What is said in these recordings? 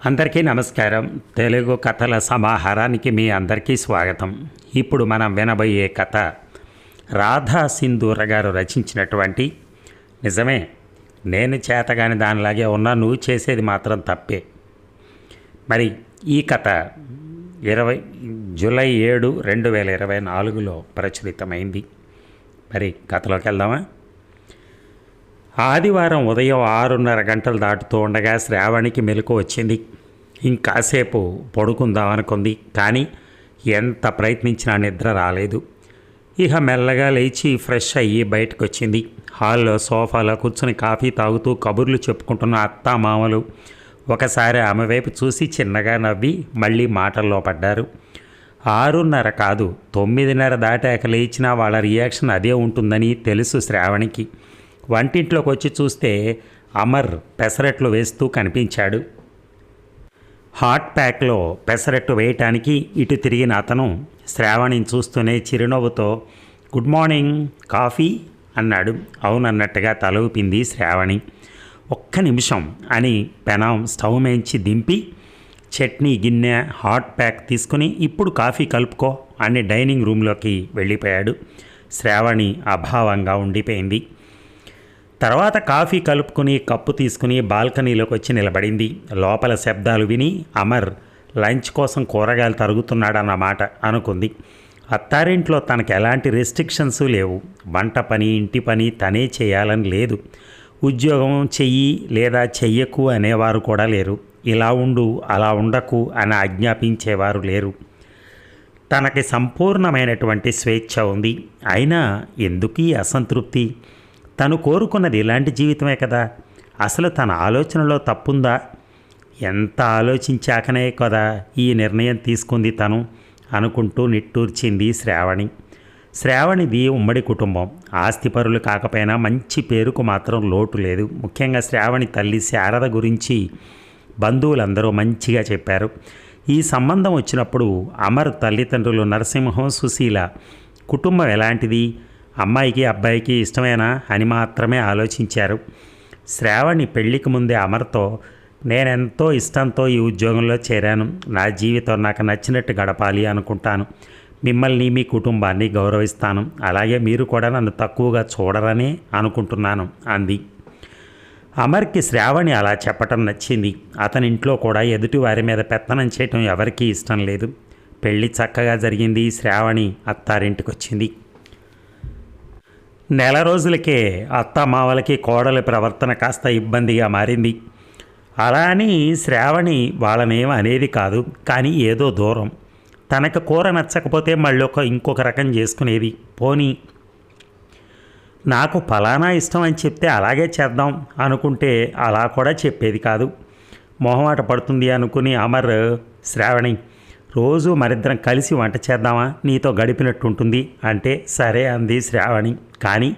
అందరికీ నమస్కారం. తెలుగు కథల సమాహారానికి మీ అందరికీ స్వాగతం. ఇప్పుడు మనం వినబోయే కథ రాధా సింధూర గారు రచించినటువంటి నిజమే నేను చేతగాని దానిలాగే ఉన్నా నువ్వు చేసేది మాత్రం తప్పే. మరి ఈ కథ జూలై 7, 2024లో ప్రచురితమైంది. మరి కథలోకి వెళ్దామా? ఆదివారం ఉదయం 6:30 గంటలు దాటుతూ ఉండగా శ్రావణికి మెలకు వచ్చింది. ఇంకాసేపు పడుకుందామనుకుంది, కానీ ఎంత ప్రయత్నించినా నిద్ర రాలేదు. ఇక మెల్లగా లేచి ఫ్రెష్ అయ్యి బయటకు వచ్చింది. హాల్లో సోఫాలో కూర్చుని కాఫీ తాగుతూ కబుర్లు చెప్పుకుంటున్న అత్తామామలు ఒకసారి ఆమె వైపు చూసి చిన్నగా నవ్వి మళ్ళీ మాటల్లో పడ్డారు. 6:30 కాదు 9:30 దాటాక లేచినా వాళ్ళ రియాక్షన్ అదే ఉంటుందని తెలుసు శ్రావణికి. వంటింట్లోకి వచ్చి చూస్తే అమర్ పెసరట్లు వేస్తూ కనిపించాడు. హాట్ ప్యాక్లో పెసరట్టు వేయటానికి ఇటు తిరిగిన అతను శ్రావణిని చూస్తూనే చిరునవ్వుతో గుడ్ మార్నింగ్, కాఫీ అన్నాడు. అవునన్నట్టుగా తల ఊపింది శ్రావణి. ఒక్క నిమిషం అని పెనం స్టవ్ మేంచి దింపి చట్నీ గిన్నె హాట్ ప్యాక్ తీసుకుని ఇప్పుడు కాఫీ కలుపుకో అని డైనింగ్ రూమ్లోకి వెళ్ళిపోయాడు. శ్రావణి అభావంగా ఉండిపోయింది. తర్వాత కాఫీ కలుపుకుని కప్పు తీసుకుని బాల్కనీలోకి వచ్చి నిలబడింది. లోపల శబ్దాలు విని అమర్ లంచ్ కోసం కూరగాయలు తరుగుతున్నాడన్నమాట అనుకుంది. అత్తారింట్లో తనకు ఎలాంటి రెస్ట్రిక్షన్స్ లేవు. వంట పని ఇంటి పని తనే చేయాలని లేదు. ఉద్యోగం చెయ్యి లేదా చెయ్యకు అనేవారు కూడా లేరు. ఇలా ఉండు అలా ఉండకు అని ఆజ్ఞాపించేవారు లేరు. తనకి సంపూర్ణమైనటువంటి స్వేచ్ఛ ఉంది. అయినా ఎందుకు ఈ అసంతృప్తి? తను కోరుకున్నది ఇలాంటి జీవితమే కదా. అసలు తన ఆలోచనలో తప్పుందా? ఎంత ఆలోచించాకనే కదా ఈ నిర్ణయం తీసుకుంది తను అనుకుంటూ నిట్టూర్చింది శ్రావణి. శ్రావణిది ఉమ్మడి కుటుంబం. ఆస్తిపరులు కాకపోయినా మంచి పేరుకు మాత్రం లోటు లేదు. ముఖ్యంగా శ్రావణి తల్లి శారద గురించి బంధువులందరూ మంచిగా చెప్పారు. ఈ సంబంధం వచ్చినప్పుడు అమర్ తల్లిదండ్రులు నరసింహం, సుశీల కుటుంబం ఎలాంటిది, అమ్మాయికి అబ్బాయికి ఇష్టమేనా అని మాత్రమే ఆలోచించారు. శ్రావణి పెళ్లికి ముందే అమర్తో నేనెంతో ఇష్టంతో ఈ ఉద్యోగంలో చేరాను. నా జీవితం నాకు నచ్చినట్టు గడపాలి అనుకుంటాను. మిమ్మల్ని మీ కుటుంబాన్ని గౌరవిస్తాను. అలాగే మీరు కూడా నన్ను తక్కువగా చూడరని అనుకుంటున్నాను అంది. అమర్కి శ్రావణి అలా చెప్పటం నచ్చింది. అతని ఇంట్లో కూడా ఎదుటి వారి మీద పెత్తనం చేయటం ఎవరికీ ఇష్టం లేదు. పెళ్లి చక్కగా జరిగింది. శ్రావణి అత్తారింటికి వచ్చింది. నెల రోజులకే అత్తమావలకి కోడలి ప్రవర్తన కాస్త ఇబ్బందిగా మారింది. అలా అని శ్రావణి వాళ్ళనేం అనేది కాదు, కానీ ఏదో దూరం. తనకు కూర నచ్చకపోతే మళ్ళీ ఇంకొక రకం చేసుకునేది. పోనీ నాకు ఫలానా ఇష్టం అని చెప్తే అలాగే చేద్దాం అనుకుంటే అలా కూడా చెప్పేది కాదు. మొహమాట పడుతుంది అనుకుని అమర్ శ్రావణి రోజు మరిద్దరం కలిసి వంట చేద్దామా, నీతో గడిపినట్టుంటుంది అంటే సరే అంది శ్రావణి. కానీ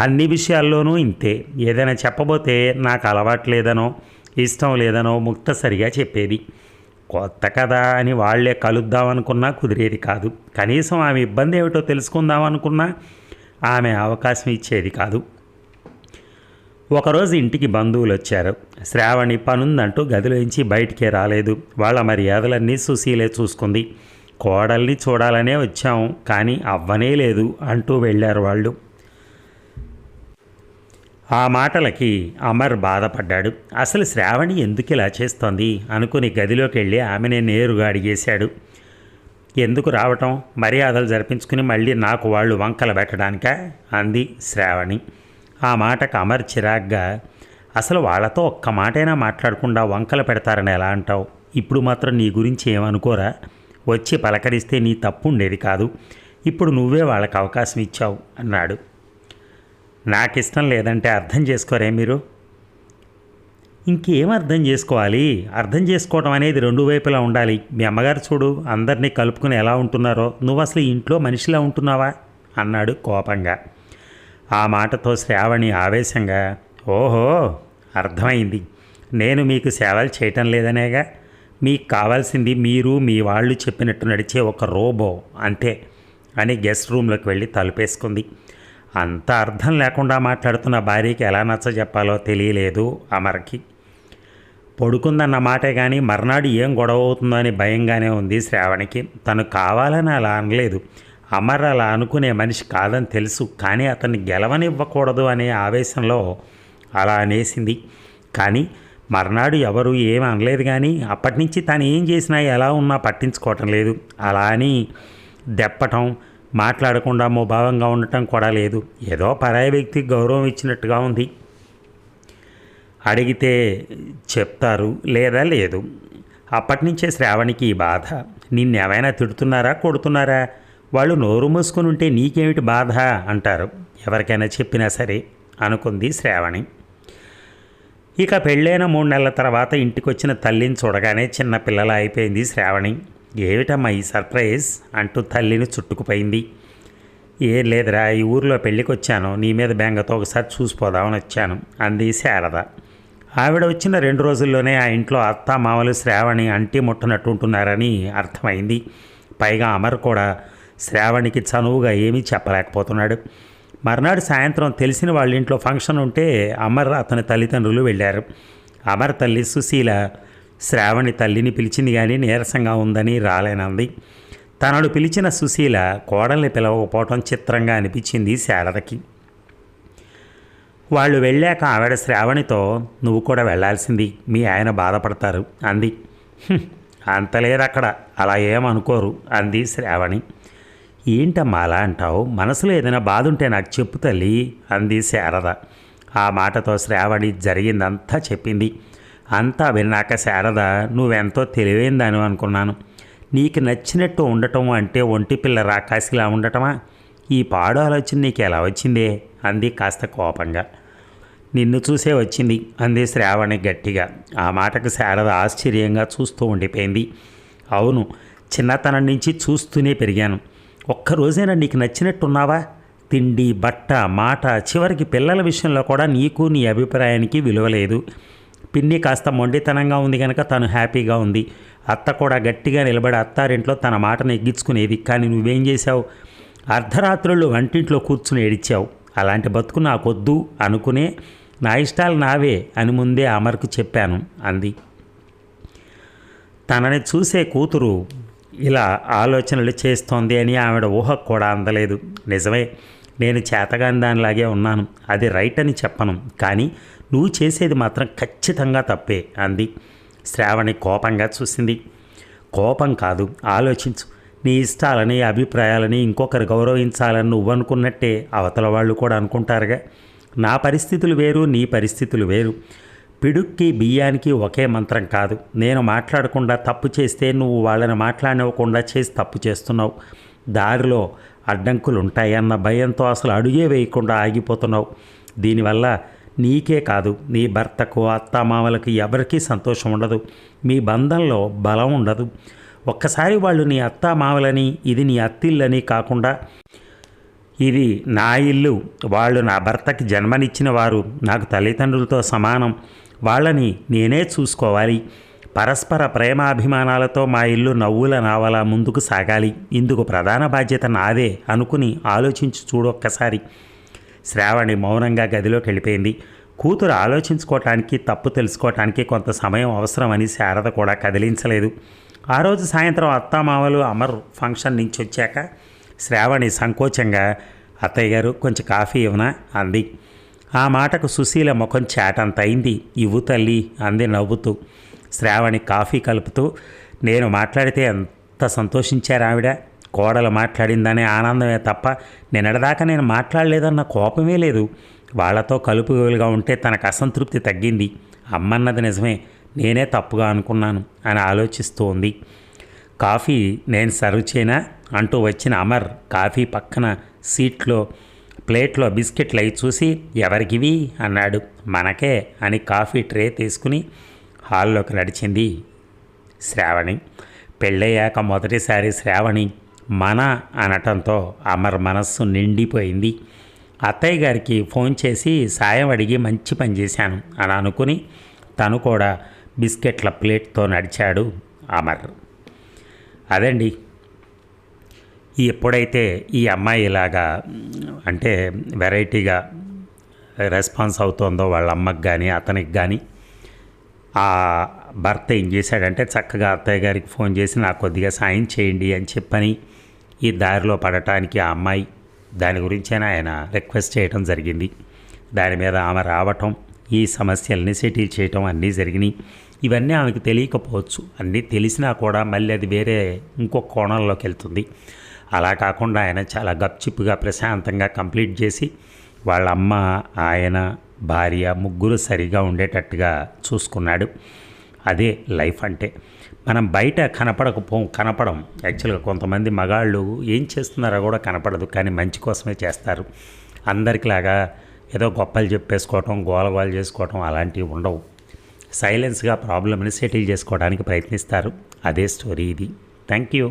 అన్ని విషయాల్లోనూ ఇంతే. ఏదైనా చెప్పబోతే నాకు అలవాటు లేదనో ఇష్టం లేదనో ముక్తసరిగా చెప్పేది. కొత్త కదా అని వాళ్లే కలుద్దామనుకున్నా కుదిరేది కాదు. కనీసం ఆమె ఇబ్బంది ఏమిటో తెలుసుకుందామనుకున్నా ఆమె అవకాశం ఇచ్చేది కాదు. ఒకరోజు ఇంటికి బంధువులు వచ్చారు. శ్రావణి పనుందంటూ గదిలోంచి బయటికే రాలేదు. వాళ్ళ మర్యాదలన్నీ సుశీలే చూసుకుంది. కోడల్ని చూడాలనే వచ్చాం కానీ అవ్వనే లేదు అంటూ వెళ్ళారు వాళ్ళు. ఆ మాటలకి అమర్ బాధపడ్డాడు. అసలు శ్రావణి ఎందుకు ఇలా చేస్తోంది అనుకుని గదిలోకి వెళ్ళి ఆమెనే నేరుగా అడిగేశాడు. ఎందుకు రావటం, మర్యాదలు జరిపించుకుని మళ్ళీ నాకు వాళ్ళు వంకలు పెట్టడానికా అంది శ్రావణి. ఆ మాటకు అమర్ చిరాగ్గా అసలు వాళ్ళతో ఒక్క మాటైనా మాట్లాడకుండా వంకలు పెడతారని ఎలా అంటావు? ఇప్పుడు మాత్రం నీ గురించి ఏమనుకోరా? వచ్చి పలకరిస్తే నీ తప్పు ఉండేది కాదు. ఇప్పుడు నువ్వే వాళ్ళకి అవకాశం ఇచ్చావు అన్నాడు. నాకు ఇష్టం లేదంటే అర్థం చేసుకోరే మీరు? ఇంకేం అర్థం చేసుకోవాలి? అర్థం చేసుకోవడం అనేది రెండు వైపులా ఉండాలి. మీ అమ్మగారు చూడు అందరినీ కలుపుకుని ఎలా ఉంటున్నారో, నువ్వు అసలు ఇంట్లో మనిషిలా ఉంటున్నావా అన్నాడు కోపంగా. ఆ మాటతో శ్రావణి ఆవేశంగా ఓహో అర్థమైంది, నేను మీకు సేవలు చేయటం లేదనేగా. మీకు కావాల్సింది మీరు మీ వాళ్ళు చెప్పినట్టు నడిచే ఒక రోబో అంతే అని గెస్ట్ రూమ్లోకి వెళ్ళి తలుపేసుకుంది. అంత అర్థం లేకుండా మాట్లాడుతున్న భార్యకి ఎలా నచ్చ చెప్పాలో తెలియలేదు అమర్కి. పడుకుందన్న మాటే కానీ మర్నాడు ఏం గొడవ అవుతుందో అని భయంగానే ఉంది శ్రావణికి. తను కావాలని అలా అనలేదు. అమర్ అలా అనుకునే మనిషి కాదని తెలుసు, కానీ అతన్ని గెలవనివ్వకూడదు అనే ఆవేశంలో అలా అనేసింది. కానీ మర్నాడు ఎవరు ఏమి అనలేదు, కానీ అప్పటి నుంచి తను ఏం చేసినా ఎలా ఉన్నా పట్టించుకోవటం లేదు. అలా అని దెప్పటం, మాట్లాడకుండా ముభావంగా ఉండటం కూడా లేదు. ఏదో పరాయి వ్యక్తికి గౌరవం ఇచ్చినట్టుగా ఉంది. అడిగితే చెప్తారు, లేదా లేదు. అప్పటినుంచే శ్రావణికి ఈ బాధ. నిన్నెవైనా తిడుతున్నారా, కొడుతున్నారా? వాళ్ళు నోరు మూసుకొని ఉంటే నీకేమిటి బాధ అంటారు, ఎవరికైనా చెప్పినా సరే అనుకుంది శ్రావణి. ఇక పెళ్ళైన 3 నెలల తర్వాత ఇంటికొచ్చిన తల్లిని చూడగానే చిన్న పిల్లల అయిపోయింది శ్రావణి. ఏమిటమ్మా ఈ సర్ప్రైజ్ అంటూ తల్లిని చుట్టుకుపోయింది. ఏం లేదురా, ఈ ఊరిలో పెళ్ళికి వచ్చాను, నీ మీద బెంగతో ఒకసారి చూసిపోదామని వచ్చాను అంది శారద. ఆవిడ వచ్చిన 2 రోజుల్లోనే ఆ ఇంట్లో అత్త మామలు శ్రావణి అంటి ముట్టనట్టు ఉంటున్నారని అర్థమైంది. పైగా అమర్ కూడా శ్రావణికి చనువుగా ఏమీ చెప్పలేకపోతున్నాడు. మర్నాడు సాయంత్రం తెలిసిన వాళ్ళ ఇంట్లో ఫంక్షన్ ఉంటే అమర్ అతని తల్లిదండ్రులు వెళ్ళారు. అమర్ తల్లి సుశీల శ్రావణి తల్లిని పిలిచింది, కానీ నీరసంగా ఉందని రాలేనంది. తనను పిలిచిన సుశీల కోడల్ని పిలవకపోవటం చిత్రంగా అనిపించింది శారదకి. వాళ్ళు వెళ్ళాక ఆవిడ శ్రావణితో, నువ్వు కూడా వెళ్ళాల్సింది, మీ ఆయన బాధపడతారు అంది. అంత లేదు అక్కడ, అలా ఏమనుకోరు అంది శ్రావణి. ఏంటమ్మా అలా అంటావు? మనసులో ఏదైనా బాధ ఉంటే నాకు చెప్పు తల్లి అంది శారద. ఆ మాటతో శ్రావణి జరిగిందంతా చెప్పింది. అంతా విన్నాక శారద, నువ్వెంతో తెలివైందని అనుకున్నాను. నీకు నచ్చినట్టు ఉండటం అంటే ఒంటి పిల్ల రాకాసిలా ఉండటమా? ఈ పాడు ఆలోచన నీకు ఎలా వచ్చిందే అంది కాస్త కోపంగా. నిన్ను చూసే వచ్చింది అంది శ్రావణి గట్టిగా. ఆ మాటకు శారద ఆశ్చర్యంగా చూస్తూ ఉండిపోయింది. అవును, చిన్నతనం నుంచి చూస్తూనే పెరిగాను. ఒక్కరోజైనా నీకు నచ్చినట్టున్నావా? తిండి, బట్ట, మాట, చివరికి పిల్లల విషయంలో కూడా నీకు నీ అభిప్రాయానికి విలువ లేదు. పిన్ని కాస్త మొండితనంగా ఉంది కనుక తను హ్యాపీగా ఉంది. అత్త కూడా గట్టిగా నిలబడి అత్తారింట్లో తన మాటను ఎగ్గించుకునేది. కానీ నువ్వేం చేశావు? అర్ధరాత్రులు వంటింట్లో కూర్చుని ఏడిచావు. అలాంటి బతుకు నాకొద్దు అనుకునే నా ఇష్టాలు నావే అని ముందే అమర్కు చెప్పాను అంది. తనని చూసే కూతురు ఇలా ఆలోచనలు చేస్తోంది అని ఆవిడ ఊహకు కూడా అందలేదు. నిజమే, నేను చేతగాని దానిలాగే ఉన్నాను, అది రైట్ అని చెప్పను, కానీ నువ్వు చేసేది మాత్రం ఖచ్చితంగా తప్పే అంది. శ్రావణి కోపంగా చూసింది. కోపం కాదు, ఆలోచించు. నీ ఇష్టాలని, అభిప్రాయాలని ఇంకొకరు గౌరవించాలని నువ్వు అనుకున్నట్టే అవతల వాళ్ళు కూడా అనుకుంటారుగా. నా పరిస్థితులు వేరు, నీ పరిస్థితులు వేరు. పిడుక్కి బియ్యానికి ఒకే మంత్రం కాదు. నేను మాట్లాడకుండా తప్పు చేస్తే నువ్వు వాళ్ళని మాట్లాడనివ్వకుండా చేసి తప్పు చేస్తున్నావు. దారిలో అడ్డంకులు ఉంటాయన్న భయంతో అసలు అడుగే వేయకుండా ఆగిపోతున్నావు. దీనివల్ల నీకే కాదు, నీ భర్తకు, అత్తామామలకు ఎవరికీ సంతోషం ఉండదు. మీ బంధంలో బలం ఉండదు. ఒక్కసారి వాళ్ళు నీ అత్తామామలని, ఇది నీ అత్తిల్లని కాకుండా ఇది నా ఇల్లు, వాళ్ళు నా భర్తకి జన్మనిచ్చిన వారు, నాకు తల్లిదండ్రులతో సమానం, వాళ్ళని నేనే చూసుకోవాలి. పరస్పర ప్రేమాభిమానాలతో మా ఇల్లు నవ్వుల నావలా ముందుకు సాగాలి. ఇందుకు ప్రధాన బాధ్యత నాదే అనుకుని ఆలోచించి చూడొక్కసారి. శ్రావణి మౌనంగా గదిలోకి వెళ్ళిపోయింది. కూతురు ఆలోచించుకోవటానికి, తప్పు తెలుసుకోవటానికి కొంత సమయం అవసరమని శారద కూడా కదిలించలేదు. ఆ రోజు సాయంత్రం అత్తామామలు అమర్ ఫంక్షన్ నుంచి వచ్చాక శ్రావణి సంకోచంగా, అత్తయ్య గారు కొంచెం కాఫీ ఇవ్వనా అంది. ఆ మాటకు సుశీల ముఖం చాటంత అయింది. ఇవ్వు తల్లి అంది నవ్వుతూ. శ్రావణి కాఫీ కలుపుతూ, నేను మాట్లాడితే ఎంత సంతోషించారు ఆవిడ. కోడలు మాట్లాడిందనే ఆనందమే తప్ప నిన్నటిదాకా నేను మాట్లాడలేదన్న కోపమే లేదు. వాళ్లతో కలుపుగోలుగా ఉంటే తనకు అసంతృప్తి తగ్గింది. అమ్మన్నది నిజమే, నేనే తప్పుగా అనుకున్నాను అని ఆలోచిస్తూ ఉంది. కాఫీ నేను సర్వ్ చేయనా అంటూ వచ్చిన అమర్ కాఫీ పక్కన సీట్లో ప్లేట్లో బిస్కెట్లు అవి చూసి, ఎవరికివి అన్నాడు. మనకే అని కాఫీ ట్రే తీసుకుని హాల్లోకి నడిచింది శ్రావణి. పెళ్ళయ్యాక మొదటిసారి శ్రావణి మన అనటంతో అమర్ మనస్సు నిండిపోయింది. అత్తయ్య గారికి ఫోన్ చేసి సాయం అడిగి మంచి పని చేశాను అని అనుకుని తను కూడా బిస్కెట్ల ప్లేట్తో నడిచాడు అమర్. అదండి, ఎప్పుడైతే ఈ అమ్మాయి ఇలాగా అంటే వెరైటీగా రెస్పాన్స్ అవుతుందో వాళ్ళ అమ్మకి కానీ అతనికి కానీ, ఆ భర్త ఏం చేశాడంటే చక్కగా అత్తయ్య గారికి ఫోన్ చేసి నాకు కొద్దిగా సాయం చేయండి అని చెప్పని ఈ దారిలో పడటానికి ఆ అమ్మాయి దాని గురించైనా ఆయన రిక్వెస్ట్ చేయడం జరిగింది. దాని మీద ఆమె రావటం, ఈ సమస్యల్ని సెటిల్ చేయటం అన్నీ జరిగినాయి. ఇవన్నీ ఆమెకు తెలియకపోవచ్చు, అన్నీ తెలిసినా కూడా మళ్ళీ అది వేరే ఇంకొక కోణంలోకి వెళ్తుంది. అలా కాకుండా ఆయన చాలా గప్చిప్గా ప్రశాంతంగా కంప్లీట్ చేసి వాళ్ళ అమ్మ, ఆయన, భార్య ముగ్గురు సరిగా ఉండేటట్టుగా చూసుకున్నాడు. అదే లైఫ్ అంటే. మనం బయట కనపడం యాక్చువల్గా కొంతమంది మగాళ్ళు ఏం చేస్తున్నారో కూడా కనపడదు, కానీ మంచి కోసమే చేస్తారు. అందరికిలాగా ఏదో గొప్పలు చెప్పేసుకోవటం, గోలగోలు చేసుకోవటం అలాంటివి ఉండవు. సైలెన్స్గా ప్రాబ్లమ్ని సెటిల్ చేసుకోవడానికి ప్రయత్నిస్తారు. అదే స్టోరీ ఇది. Thank you.